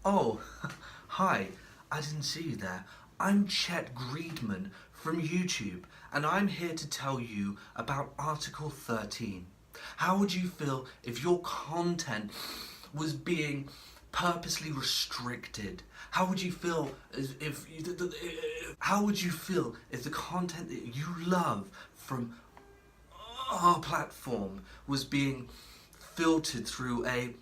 Oh, hi, I didn't see you there. I'm Chet Greedman from YouTube, and I'm here to tell you about Article 13. How would you feel if your content was being purposely restricted? How would you feel how would you feel if the content that you love from our platform was being filtered through a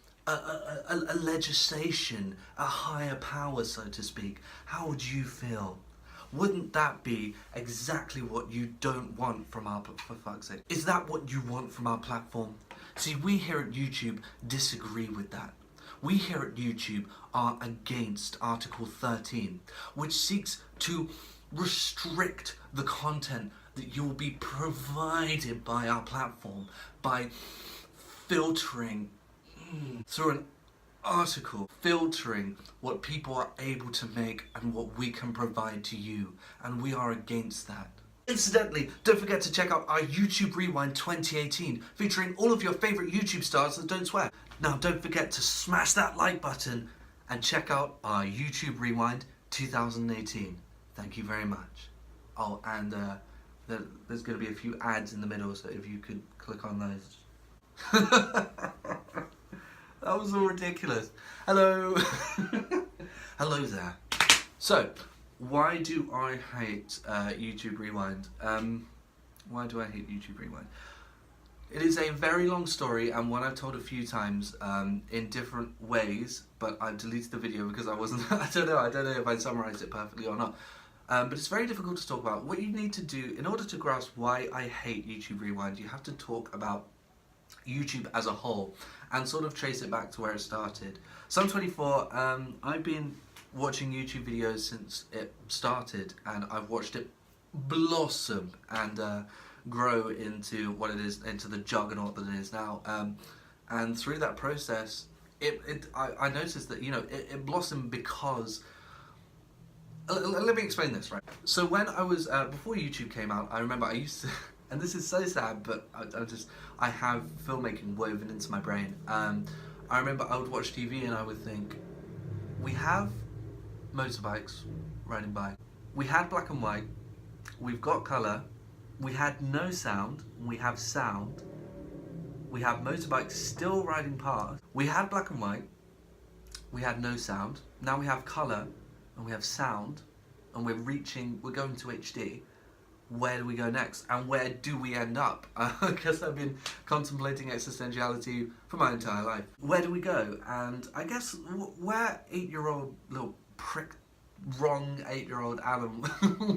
legislation, a higher power, so to speak? How would you feel? Wouldn't that be exactly what you don't want from our, for fuck's sake? Is that what you want from our platform? See, we here at YouTube disagree with that. We here at YouTube are against Article 13, which seeks to restrict the content that you will be provided by our platform by filtering through an article, filtering what people are able to make and what we can provide to you, and we are against that. Incidentally, don't forget to check out our YouTube Rewind 2018, featuring all of your favourite YouTube stars that don't swear. Now don't forget to smash that like button and check out our YouTube Rewind 2018. Thank you very much. Oh, and there's going to be a few ads in the middle, so if you could click on those. That was all ridiculous. Hello. Hello there. So, why do I hate YouTube Rewind? Why do I hate YouTube Rewind? It is a very long story and one I've told a few times in different ways, but I've deleted the video because I wasn't, I don't know if I summarised it perfectly or not. But it's very difficult to talk about. What you need to do, in order to grasp why I hate YouTube Rewind, you have to talk about YouTube as a whole and sort of trace it back to where it started. Sum24, I've been watching YouTube videos since it started, and I've watched it blossom and grow into what it is, into the juggernaut that it is now. And through that process, I noticed that, you know, it blossomed because. Let me explain this, right? So when I was, before YouTube came out, I remember I used to, and this is so sad, but I have filmmaking woven into my brain. I remember I would watch TV and I would think, we have motorbikes riding by, we had black and white, we've got colour, we had no sound, we have sound, we have motorbikes still riding past, we had black and white, we had no sound, now we have colour, and we have sound, and we're going to HD. Where do we go next? And where do we end up? Because I've been contemplating existentiality for my entire life. Where do we go? And I guess where 8-year-old little prick, wrong 8-year-old Adam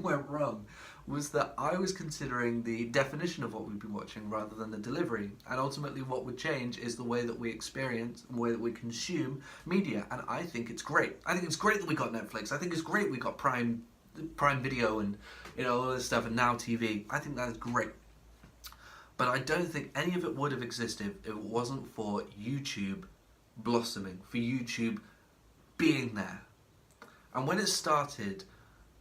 went wrong was that I was considering the definition of what we'd be watching rather than the delivery. And ultimately what would change is the way that we experience and the way that we consume media. And I think it's great. I think it's great that we got Netflix. I think it's great we got Prime Video and, you know, all this stuff, and Now TV. I think that is great. But I don't think any of it would have existed if it wasn't for YouTube blossoming, for YouTube being there. And when it started,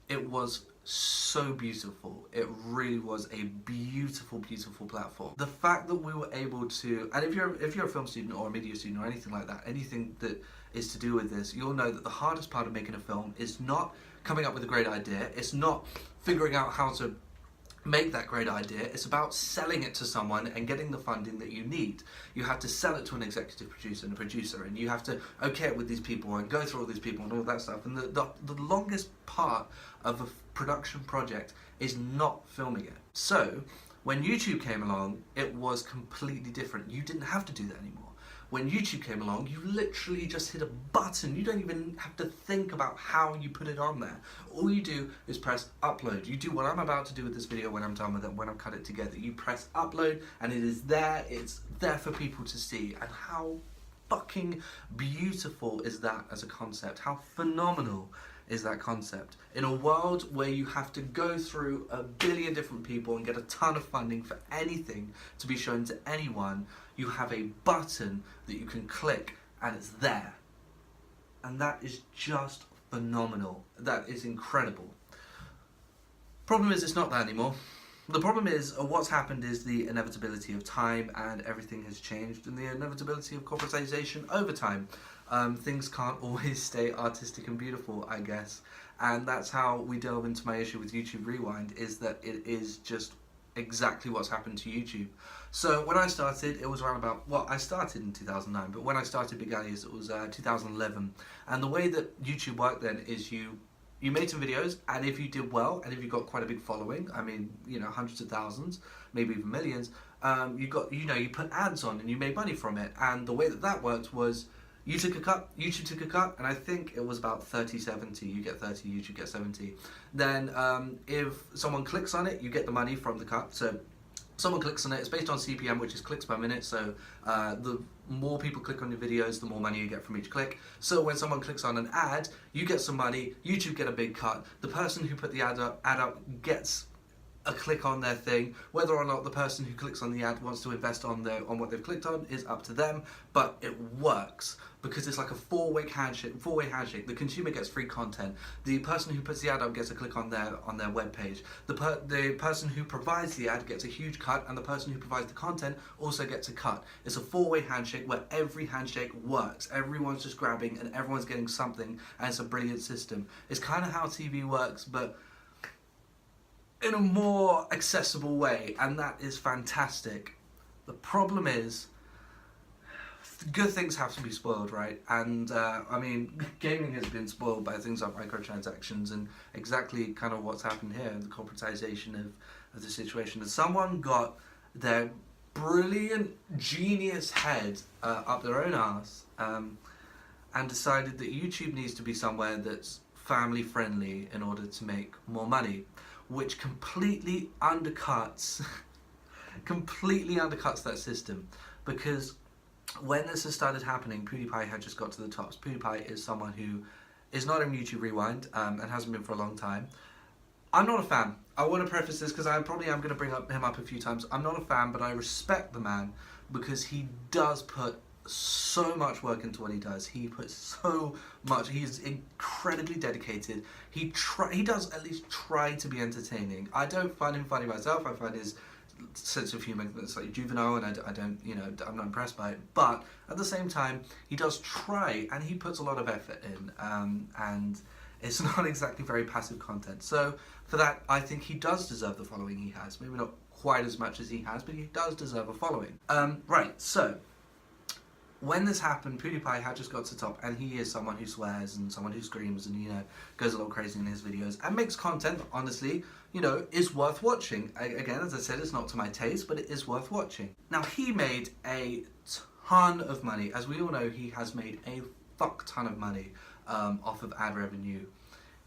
it was so beautiful. It really was a beautiful, beautiful platform. The fact that we were able to, and if you're a film student or a media student or anything like that, anything that is to do with this, you'll know that the hardest part of making a film is not coming up with a great idea, it's not figuring out how to make that great idea, it's about selling it to someone and getting the funding that you need. You have to sell it to an executive producer and a producer, and you have to okay it with these people and go through all these people and all that stuff. And the longest part of a production project is not filming it. So when YouTube came along, it was completely different. You didn't have to do that anymore. When YouTube came along, you literally just hit a button. You don't even have to think about how you put it on there. All you do is press upload. You do what I'm about to do with this video when I'm done with it, when I've cut it together. You press upload and it is there. It's there for people to see. And how fucking beautiful is that as a concept? How phenomenal is that concept? In a world where you have to go through a billion different people and get a ton of funding for anything to be shown to anyone, you have a button that you can click and it's there. And that is just phenomenal. That is incredible. Problem is, it's not that anymore. The problem is, what's happened is the inevitability of time, and everything has changed, and the inevitability of corporatization over time. things can't always stay artistic and beautiful, I guess. And that's how we delve into my issue with YouTube Rewind, is that it is just exactly what's happened to YouTube. So when I started, it was around about, well, I started in 2009, but when I started Big Allies, it was 2011. And the way that YouTube worked then is you made some videos, and if you did well, and if you got quite a big following, I mean, you know, hundreds of thousands, maybe even millions, you put ads on and you made money from it. And the way that worked was, you took a cut, YouTube took a cut, and I think it was about 30-70. You get 30, YouTube gets 70. Then if someone clicks on it, you get the money from the cut. So someone clicks on it, it's based on CPM, which is clicks per minute. So the more people click on your videos, the more money you get from each click. So when someone clicks on an ad, you get some money, YouTube get a big cut. The person who put the ad up gets a click on their thing. Whether or not the person who clicks on the ad wants to invest on what they've clicked on is up to them, but it works because it's like a four-way handshake. The consumer gets free content. The person who puts the ad up gets a click on their web page. The person who provides the ad gets a huge cut, and the person who provides the content also gets a cut. It's a four-way handshake where every handshake works. Everyone's just grabbing and everyone's getting something, and it's a brilliant system. It's kind of how TV works, but in a more accessible way, and that is fantastic. The problem is, good things have to be spoiled, right? And I mean, gaming has been spoiled by things like microtransactions and exactly kind of what's happened here, the corporatization of the situation. And someone got their brilliant, genius head up their own arse and decided that YouTube needs to be somewhere that's family friendly in order to make more money, which completely undercuts that system. Because when this has started happening, PewDiePie had just got to the tops. PewDiePie is someone who is not in YouTube Rewind and hasn't been for a long time. I'm not a fan. I want to preface this because I probably am going to bring him up a few times. I'm not a fan, but I respect the man because he does put so much work into what he does. He puts so much. He's incredibly dedicated. He does at least try to be entertaining. I don't find him funny myself. I find his sense of humor slightly juvenile, and I don't, I'm not impressed by it. But at the same time, he does try, and he puts a lot of effort in. And it's not exactly very passive content. So for that, I think he does deserve the following he has. Maybe not quite as much as he has, but he does deserve a following. Right. So when this happened, PewDiePie had just got to the top, and he is someone who swears and someone who screams and, goes a little crazy in his videos and makes content that, honestly, is worth watching. Again, as I said, it's not to my taste, but it is worth watching. Now, he made a ton of money. As we all know, he has made a fuck ton of money off of ad revenue.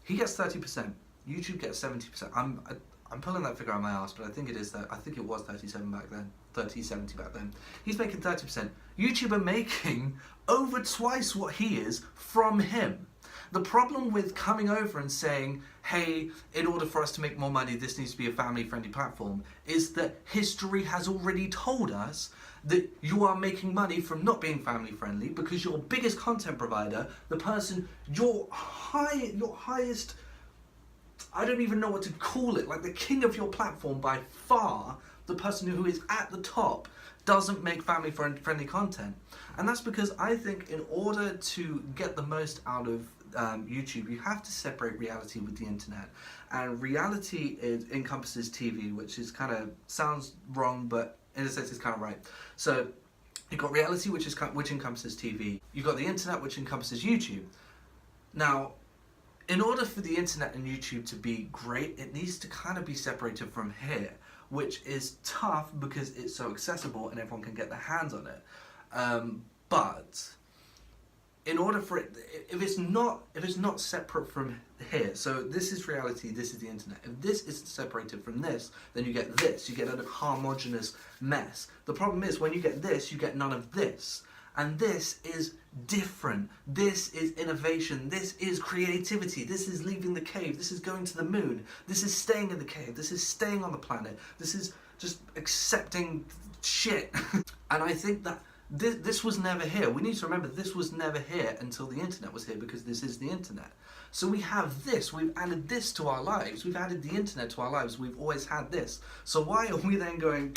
He gets 30%. YouTube gets 70%. I'm pulling that figure out of my ass, but I think it is that. I think it was 37 back then. 30-70 back then. He's making 30%. YouTube are making over twice what he is from him. The problem with coming over and saying, hey, in order for us to make more money, this needs to be a family-friendly platform, is that history has already told us that you are making money from not being family-friendly because your biggest content provider, the person, your highest, I don't even know what to call it, like the king of your platform by far, the person who is at the top, doesn't make family-friendly content. And that's because I think in order to get the most out of YouTube, you have to separate reality with the internet. And reality encompasses TV, which is sounds wrong, but in a sense it's kind of right. So you've got reality, which encompasses TV. You've got the internet, which encompasses YouTube. Now, in order for the internet and YouTube to be great, it needs to kind of be separated from here, which is tough because it's so accessible and everyone can get their hands on it. But in order for it, if it's not separate from here, so this is reality, this is the internet. If this isn't separated from this, then you get this. You get a homogeneous mess. The problem is when you get this, you get none of this. And this is different. This is innovation. This is creativity. This is leaving the cave. This is going to the moon. This is staying in the cave. This is staying on the planet. This is just accepting shit. And I think that this was never here. We need to remember this was never here until the internet was here, because this is the internet. So we have this. We've added this to our lives. We've added the internet to our lives. We've always had this. So why are we then going...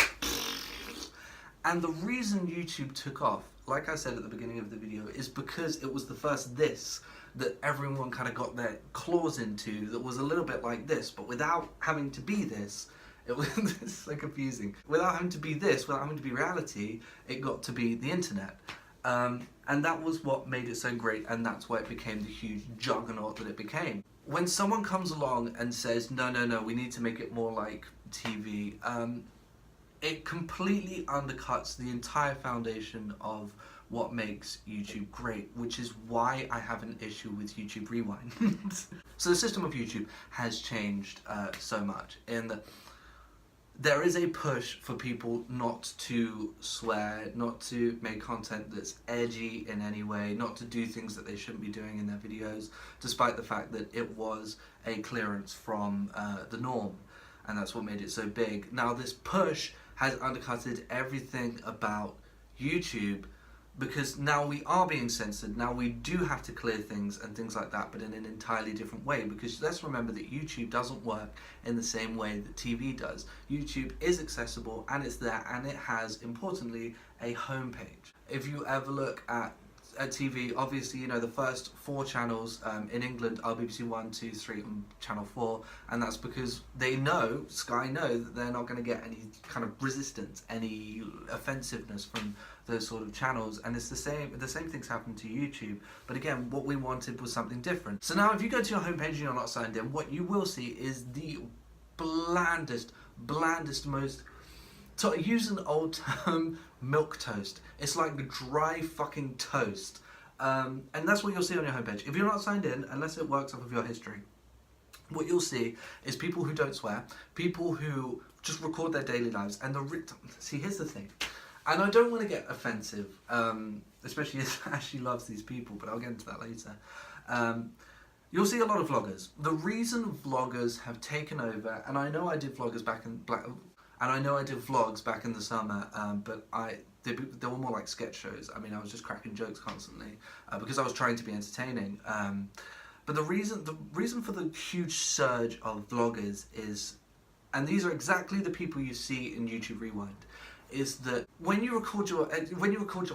And the reason YouTube took off, like I said at the beginning of the video, is because it was the first this that everyone kind of got their claws into, that was a little bit like this, but without having to be this. It was it's so confusing. Without having to be this, without having to be reality, it got to be the internet. And that was what made it so great, and that's why it became the huge juggernaut that it became. When someone comes along and says, no, we need to make it more like TV, it completely undercuts the entire foundation of what makes YouTube great, which is why I have an issue with YouTube Rewind. So the system of YouTube has changed so much in that there is a push for people not to swear, not to make content that's edgy in any way, not to do things that they shouldn't be doing in their videos, despite the fact that it was a clearance from the norm, and that's what made it so big. Now this push has undercutted everything about YouTube, because now we are being censored, now we do have to clear things and things like that, but in an entirely different way, because let's remember that YouTube doesn't work in the same way that TV does. YouTube is accessible and it's there, and it has, importantly, a homepage. If you ever look at TV, obviously, you know, the first 4 channels in England are BBC 1, 2, 3 and Channel 4, and that's because they know, Sky know, that they're not going to get any kind of resistance, any offensiveness from those sort of channels, and it's the same things happen to YouTube, but again, what we wanted was something different. So now if you go to your homepage and you're not signed in, what you will see is the blandest, most, to use an old term, milk toast. It's like dry fucking toast. And that's what you'll see on your homepage. If you're not signed in, unless it works off of your history, what you'll see is people who don't swear, people who just record their daily lives, and see, here's the thing, and I don't want to get offensive, especially as Ashley loves these people, but I'll get into that later. You'll see a lot of vloggers. The reason vloggers have taken over, and I know I did vlogs back in the summer, but they were more like sketch shows. I mean, I was just cracking jokes constantly because I was trying to be entertaining. But the reason for the huge surge of vloggers is, and these are exactly the people you see in YouTube Rewind, is that when you record your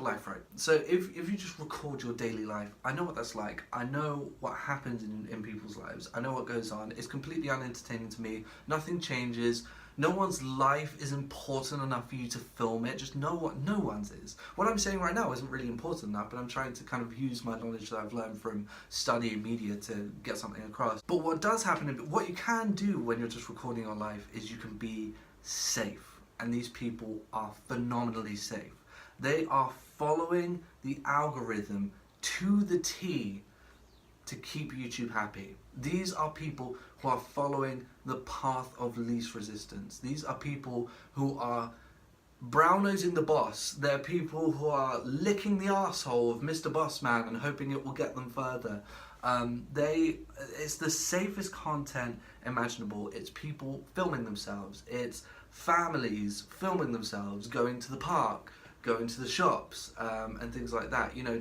life, right? So if you just record your daily life, I know what that's like. I know what happens in people's lives. I know what goes on. It's completely unentertaining to me. Nothing changes. No one's life is important enough for you to film it. Just know what no one's is. What I'm saying right now isn't really important enough, but I'm trying to kind of use my knowledge that I've learned from studying media to get something across. But what does happen, what you can do when you're just recording your life, is you can be safe. And these people are phenomenally safe. They are following the algorithm to the T to keep YouTube happy. These are people who are following the path of least resistance. These are people who are brown-nosing the boss. They're people who are licking the arsehole of Mr. Bossman and hoping it will get them further. It's the safest content imaginable. It's people filming themselves. It's families filming themselves, going to the park, going to the shops, and things like that, you know,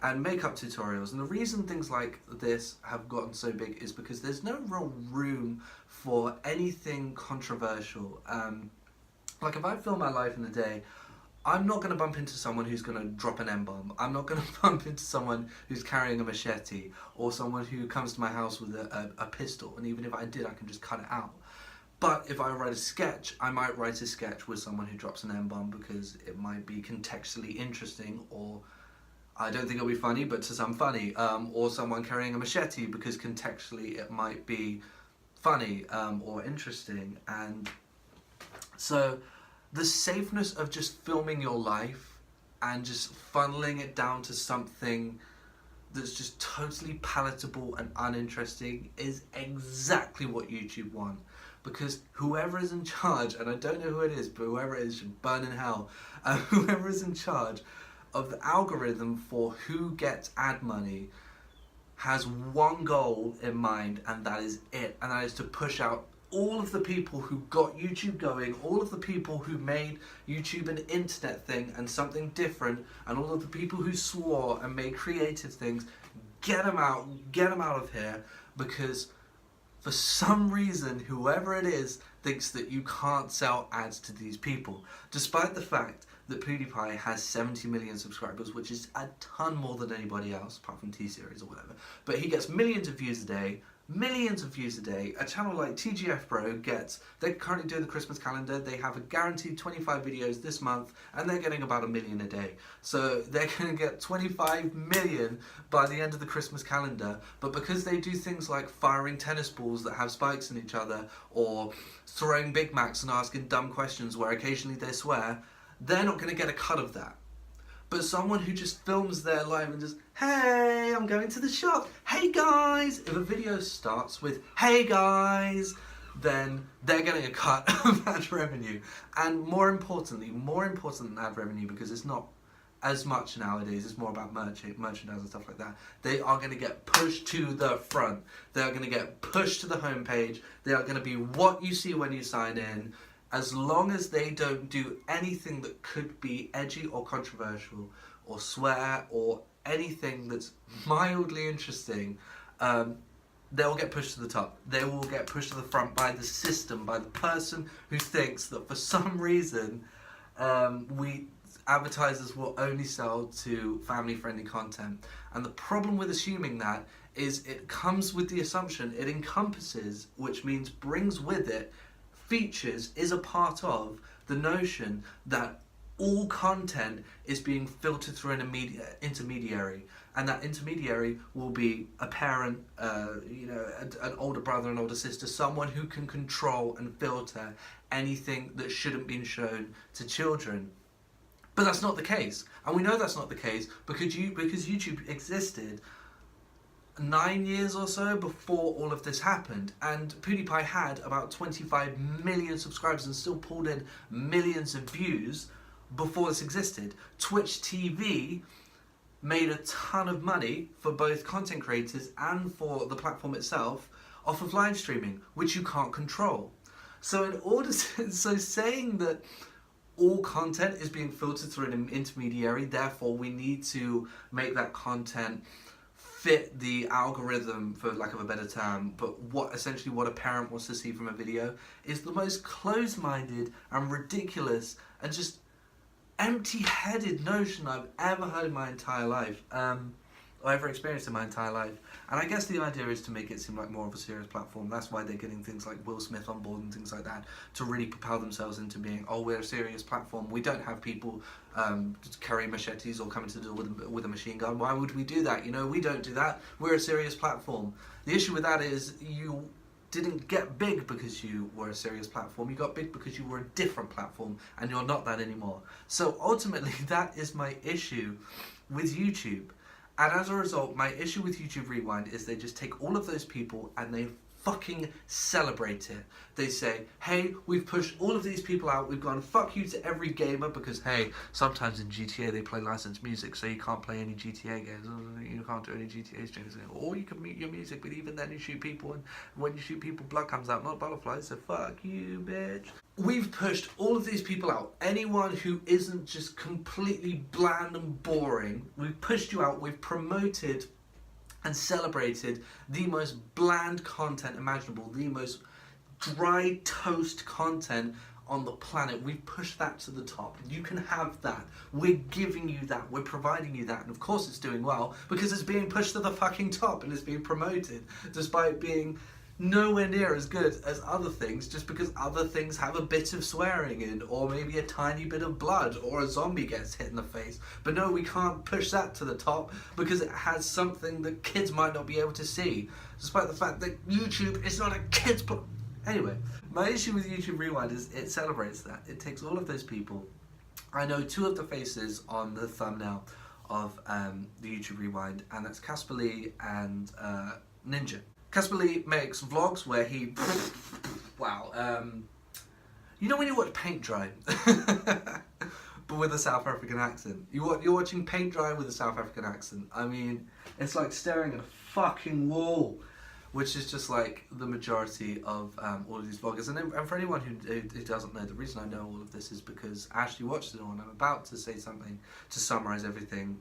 and makeup tutorials. And the reason things like this have gotten so big is because there's no real room for anything controversial. Like if I film my life in a day, I'm not going to bump into someone who's going to drop an M-bomb. I'm not going to bump into someone who's carrying a machete, or someone who comes to my house with a pistol, and even if I did, I can just cut it out. But if I write a sketch, I might write a sketch with someone who drops an M-bomb because it might be contextually interesting, or I don't think it'll be funny, but to some funny, or someone carrying a machete because contextually it might be funny or interesting. And so the safeness of just filming your life and just funneling it down to something that's just totally palatable and uninteresting is exactly what YouTube want. Because whoever is in charge, and I don't know who it is, but whoever it is should burn in hell, whoever is in charge of the algorithm for who gets ad money has one goal in mind, and that is it, and that is to push out all of the people who got YouTube going, all of the people who made YouTube an internet thing and something different, and all of the people who swore and made creative things. Get them out of here, because for some reason, whoever it is thinks that you can't sell ads to these people, despite the fact that PewDiePie has 70 million subscribers, which is a ton more than anybody else, apart from T-Series or whatever. But he gets millions of views a day. Millions of views a day. A channel like TGF Bro gets, they're currently doing the Christmas calendar, they have a guaranteed 25 videos this month, and they're getting about 1 million a day. So they're going to get 25 million by the end of the Christmas calendar, but because they do things like firing tennis balls that have spikes in each other, or throwing Big Macs and asking dumb questions where occasionally they swear, they're not going to get a cut of that. But someone who just films their life and just, hey, I'm going to the shop, hey guys, if a video starts with, hey guys, then they're getting a cut of ad revenue. And more importantly, more important than ad revenue, because it's not as much nowadays, it's more about merchandise and stuff like that, they are going to get pushed to the front. They are going to get pushed to the homepage. They are going to be what you see when you sign in. As long as they don't do anything that could be edgy or controversial, or swear, or anything that's mildly interesting, they will get pushed to the top. They will get pushed to the front by the system, by the person who thinks that for some reason advertisers will only sell to family-friendly content. And the problem with assuming that is it comes with the assumption, it encompasses, which means brings with it, features, is a part of the notion that all content is being filtered through an intermediary, and that intermediary will be a parent, an older brother, an older sister, someone who can control and filter anything that shouldn't be shown to children. But that's not the case, and we know that's not the case because YouTube existed 9 years or so before all of this happened, and PewDiePie had about 25 million subscribers and still pulled in millions of views before this existed. Twitch TV made a ton of money for both content creators and for the platform itself off of live streaming, which you can't control. So in order to, so saying that all content is being filtered through an intermediary, therefore we need to make that content fit the algorithm, for lack of a better term, but essentially what a parent wants to see from a video, is the most closed-minded and ridiculous and just empty-headed notion I've ever heard in my entire life, or ever experienced in my entire life. And I guess the idea is to make it seem like more of a serious platform. That's why they're getting things like Will Smith on board and things like that, to really propel themselves into being, oh, we're a serious platform. We don't have people carrying machetes or coming to the door with a machine gun. Why would we do that? You know, we don't do that. We're a serious platform. The issue with that is you didn't get big because you were a serious platform. You got big because you were a different platform, and you're not that anymore. So ultimately, that is my issue with YouTube. And as a result, my issue with YouTube Rewind is they just take all of those people and they fucking celebrate it. They say, hey, we've pushed all of these people out, we've gone fuck you to every gamer, because hey, sometimes in GTA they play licensed music, so you can't play any GTA games, you can't do any GTA streams, or you can mute your music, but even then you shoot people, and when you shoot people blood comes out, not butterflies, so fuck you, bitch. We've pushed all of these people out. Anyone who isn't just completely bland and boring, we've pushed you out, we've promoted and celebrated the most bland content imaginable, the most dry toast content on the planet. We've pushed that to the top. You can have that. We're giving you that. We're providing you that. And of course it's doing well because it's being pushed to the fucking top and it's being promoted despite being nowhere near as good as other things, just because other things have a bit of swearing in, or maybe a tiny bit of blood, or a zombie gets hit in the face. But no, we can't push that to the top because it has something that kids might not be able to see, despite the fact that YouTube is not a kid's Anyway, my issue with YouTube Rewind is it celebrates that. It takes all of those people. I know two of the faces on the thumbnail of the YouTube Rewind, and that's Casper Lee and Ninja. Casper Lee makes vlogs where he, you know when you watch paint dry, but with a South African accent. You're watching paint dry with a South African accent. I mean, it's like staring at a fucking wall, which is just like the majority of all of these vloggers. And for anyone who doesn't know, the reason I know all of this is because I actually watched it all, and I'm about to say something to summarize everything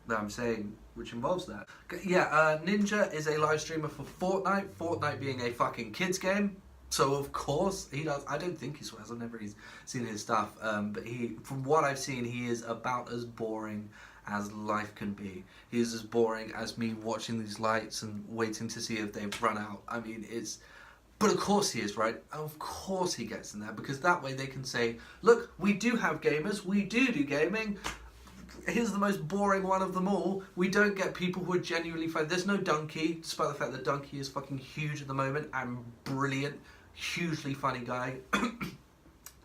that I'm saying, which involves that. Yeah, Ninja is a live streamer for Fortnite. Fortnite being a fucking kids game. So of course he does. I don't think he swears. I've never seen his stuff. But from what I've seen, he is about as boring as life can be. He is as boring as me watching these lights and waiting to see if they've run out. I mean, but of course he is, right? Of course he gets in there, because that way they can say, look, we do have gamers, we do gaming. Here's the most boring one of them all. We don't get people who are genuinely funny. There's no Donkey, despite the fact that Donkey is fucking huge at the moment and brilliant, hugely funny guy.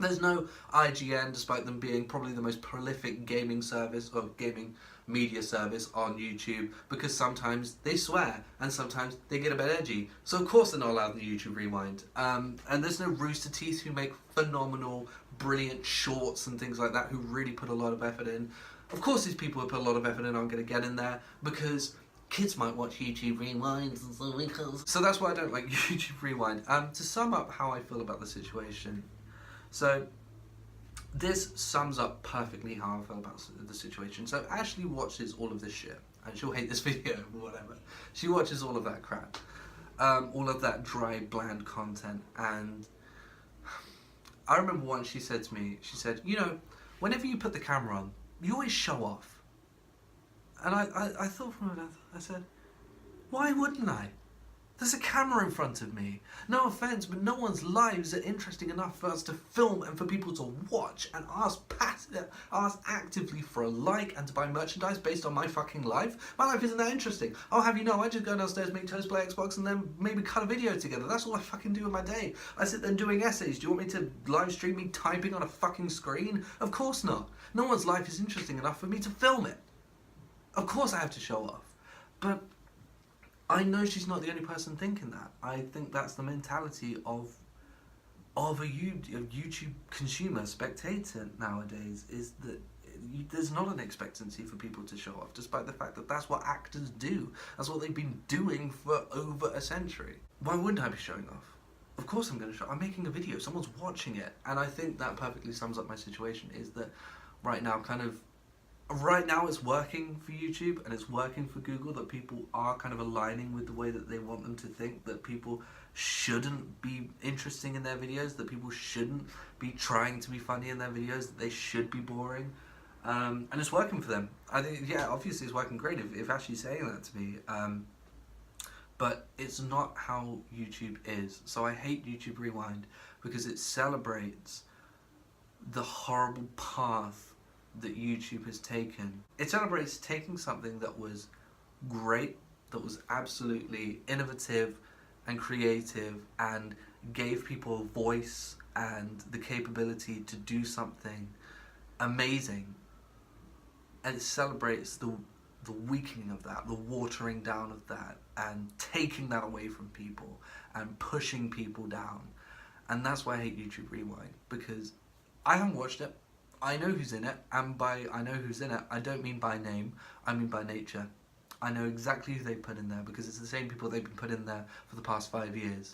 There's no IGN, despite them being probably the most prolific gaming service or gaming media service on YouTube, because sometimes they swear and sometimes they get a bit edgy. So of course they're not allowed in the YouTube Rewind. And there's no Rooster Teeth, who make phenomenal, brilliant shorts and things like that, who really put a lot of effort in. Of course these people who put a lot of effort in aren't going to get in there, because kids might watch YouTube Rewinds and so that's why I don't like YouTube Rewind. To sum up how I feel about the situation, so this sums up perfectly how I feel about the situation. So Ashley watches all of this shit, and she'll hate this video or whatever. She watches all of that crap, all of that dry, bland content. And I remember once she said to me, she said, you know, whenever you put the camera on, you always show off. And I thought for a minute, I said, why wouldn't I? There's a camera in front of me. No offense, but no one's lives are interesting enough for us to film and for people to watch and ask actively for a like and to buy merchandise based on my fucking life. My life isn't that interesting. I'll have you know, I just go downstairs, make toast, play Xbox, and then maybe cut a video together. That's all I fucking do in my day. I sit there doing essays. Do you want me to live stream me typing on a fucking screen? Of course not. No one's life is interesting enough for me to film it. Of course I have to show off. But I know she's not the only person thinking that. I think that's the mentality of a YouTube consumer, spectator nowadays, is that there's not an expectancy for people to show off, despite the fact that that's what actors do. That's what they've been doing for over a century. Why wouldn't I be showing off? Of course I'm going to show. I'm making a video. Someone's watching it. And I think that perfectly sums up my situation, is that right now it's working for YouTube and it's working for Google, that people are kind of aligning with the way that they want them to think, that people shouldn't be interesting in their videos, that people shouldn't be trying to be funny in their videos, that they should be boring. And it's working for them. I think, yeah, obviously it's working great if Ashley's saying that to me. But it's not how YouTube is. So I hate YouTube Rewind because it celebrates the horrible path that YouTube has taken. It celebrates taking something that was great, that was absolutely innovative and creative and gave people a voice and the capability to do something amazing, and it celebrates the weakening of that, the watering down of that, and taking that away from people and pushing people down. And that's why I hate YouTube Rewind, because I haven't watched it. I know who's in it, and by I know who's in it, I don't mean by name, I mean by nature. I know exactly who they put in there, because it's the same people they've been put in there for the past 5 years.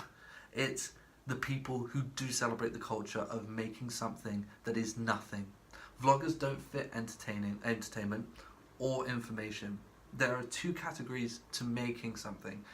It's the people who do celebrate the culture of making something that is nothing. Vloggers don't fit entertainment or information. There are two categories to making something: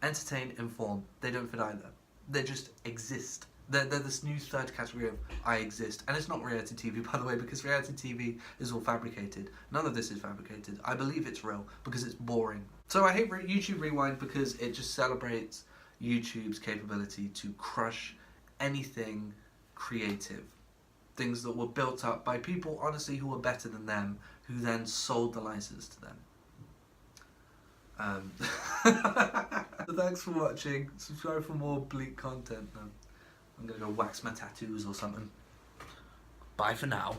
entertain, inform. They don't fit either. They just exist. They're this new third category of I exist. And it's not reality TV, by the way, because reality TV is all fabricated. None of this is fabricated. I believe it's real because it's boring. So I hate YouTube Rewind because it just celebrates YouTube's capability to crush anything creative. Things that were built up by people, honestly, who were better than them, who then sold the license to them. So thanks for watching. Subscribe for more bleak content now. I'm gonna go wax my tattoos or something. Bye for now.